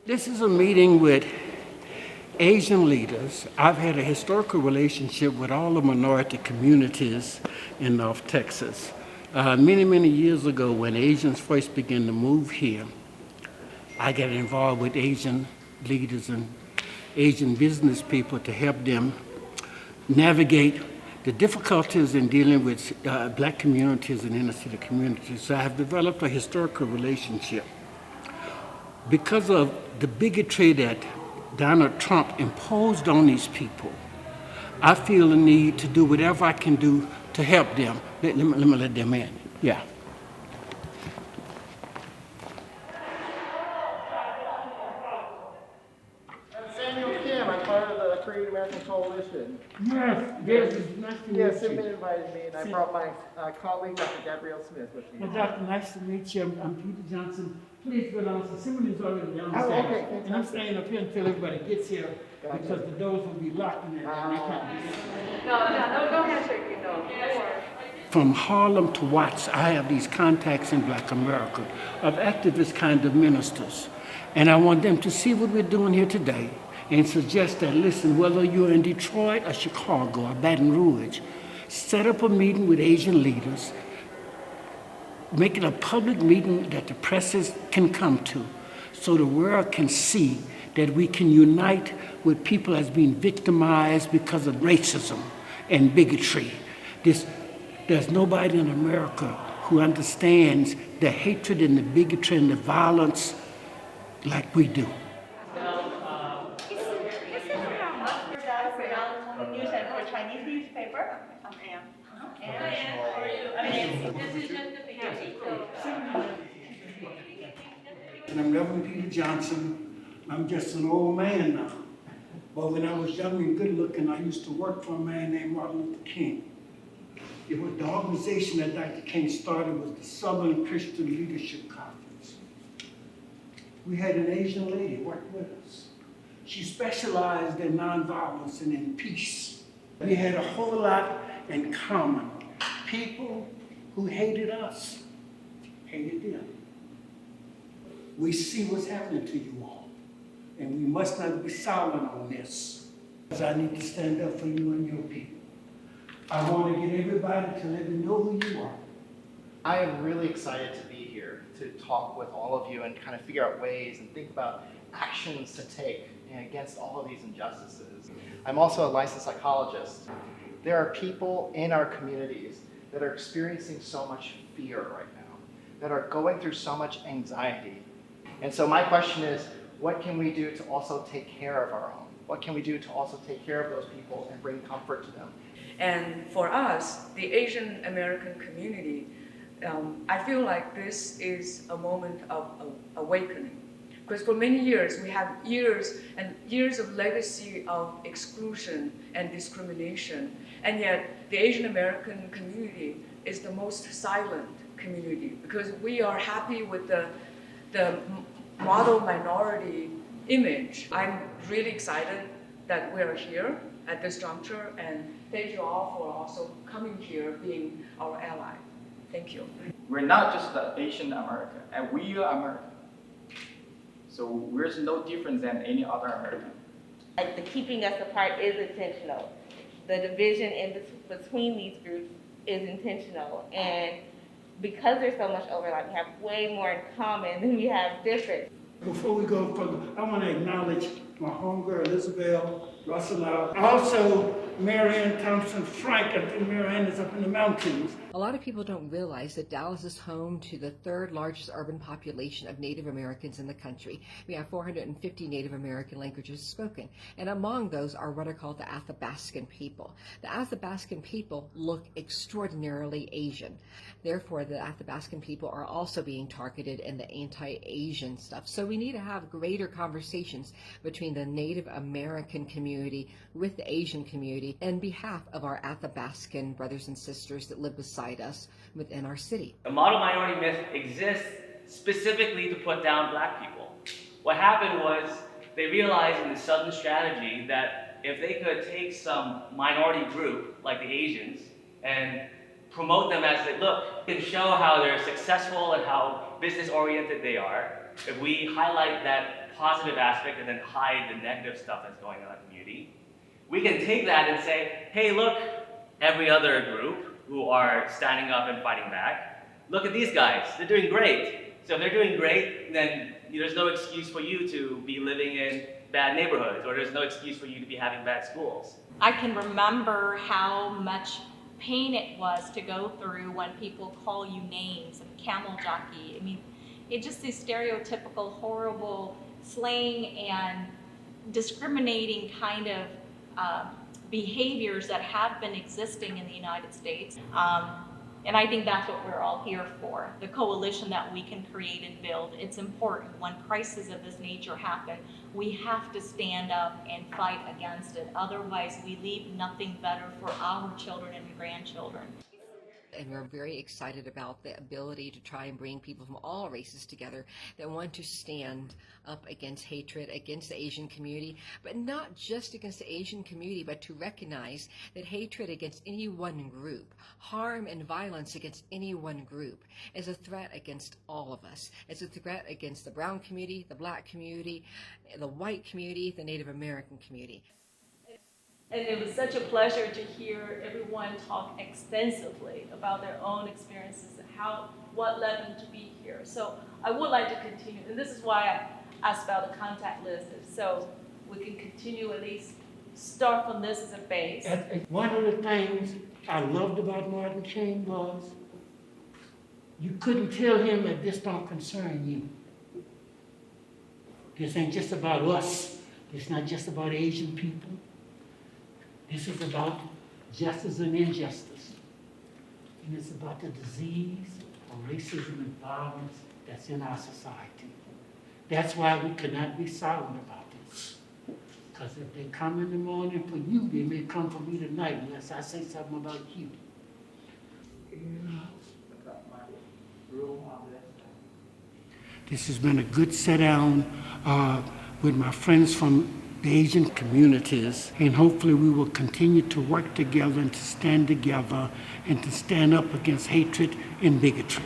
This is a meeting with Asian leaders. I've had a historical relationship with all the minority communities in North Texas. Many years ago, when Asians first began to move here, I got involved with Asian leaders and Asian business people to help them navigate the difficulties in dealing with black communities and inner city communities. So I have developed a historical relationship. Because of the bigotry that Donald Trump imposed on these people, I feel the need to do whatever I can do to help them. Let me let them in. Yeah. I'm part of the Native American Coalition. Yes, it's nice to meet Yes, you. Simon invited me, and I brought my colleague, Dr. Gabrielle Smith, with me. Well, Doctor, nice to meet you. I'm Peter Johnson. Please go down. So Simon is already downstairs. Oh, okay, fantastic. And I'm staying up here until everybody gets here Gotcha. because the doors will be locked and they can't be. No handshaking, no. From Harlem to Watts, I have these contacts in Black America of activist kind of ministers. And I want them to see what we're doing here today and suggest that, listen, whether you're in Detroit or Chicago or Baton Rouge, set up a meeting with Asian leaders, make it a public meeting that the presses can come to so the world can see that we can unite with people as being victimized because of racism and bigotry. There's nobody in America who understands the hatred and the bigotry and the violence like we do. News for Chinese newspaper. I'm Ann. This is just the beginning. And I'm Reverend Peter Johnson. I'm just an old man now. But when I was young and good looking, I used to work for a man named Martin Luther King. It was the organization that Dr. King started was the Southern Christian Leadership Conference. We had an Asian lady work with us. She specialized in nonviolence and in peace. We had a whole lot in common. People who hated us hated them. We see what's happening to you all, and we must not be silent on this, because I need to stand up for you and your people. I want to get everybody to let me know who you are. I am really excited to be here to talk with all of you and kind of figure out ways and think about actions to take against all of these injustices. I'm also a licensed psychologist. There are people in our communities that are experiencing so much fear right now, that are going through so much anxiety. And so my question is, what can we do to also take care of our own? What can we do to also take care of those people and bring comfort to them? And for us, the Asian American community, I feel like this is a moment of awakening. Because for many years, we have years and years of legacy of exclusion and discrimination. And yet, the Asian American community is the most silent community because we are happy with the model minority image. I'm really excited that we are here at this juncture, and thank you all for also coming here, being our ally. Thank you. We're not just the Asian American, and we are American. So there's no difference than any other American. Like the keeping us apart is intentional. The division between these groups is intentional. And because there's so much overlap, we have way more in common than we have different. Before we go further, I want to acknowledge my homegirl, Isabel Russell. Also, Marianne Thompson-Frenk. I think Marianne is up in the mountains. A lot of people don't realize that Dallas is home to the third largest urban population of Native Americans in the country. We have 450 Native American languages spoken, and among those are what are called the Athabaskan people. The Athabaskan people look extraordinarily Asian. Therefore, the Athabaskan people are also being targeted in the anti-Asian stuff. So we need to have greater conversations between the Native American community with the Asian community on behalf of our Athabaskan brothers and sisters that live beside us within our city. The model minority myth exists specifically to put down black people. What happened was they realized in the Southern strategy that if they could take some minority group like the Asians and promote them as they look and show how they're successful and how business oriented they are, if we highlight that positive aspect and then hide the negative stuff that's going on in the community. We can take that and say, hey, look, every other group who are standing up and fighting back, look at these guys, they're doing great. So if they're doing great, then there's no excuse for you to be living in bad neighborhoods, or there's no excuse for you to be having bad schools. I can remember how much pain it was to go through when people call you names and camel jockey. I mean, it's just these stereotypical, horrible slang and discriminating kind of behaviors that have been existing in the United States. And I think that's what we're all here for, the coalition that we can create and build. It's important when crises of this nature happen, we have to stand up and fight against it. Otherwise, we leave nothing better for our children and grandchildren. And we're very excited about the ability to try and bring people from all races together that want to stand up against hatred, against the Asian community, but not just against the Asian community, but to recognize that hatred against any one group, harm and violence against any one group, is a threat against all of us. It's a threat against the brown community, the black community, the white community, the Native American community. And it was such a pleasure to hear everyone talk extensively about their own experiences and what led them to be here. So I would like to continue, and this is why I asked about the contact list, so we can continue, at least start from this as a base. One of the things I loved about Martin King was you couldn't tell him that this don't concern you. This ain't just about us. It's not just about Asian people. This is about justice and injustice. And it's about the disease of racism and violence that's in our society. That's why we cannot be silent about this. Because if they come in the morning for you, they may come for me tonight unless I say something about you. This has been a good sit down with my friends from the Asian communities, and hopefully we will continue to work together and to stand together and to stand up against hatred and bigotry.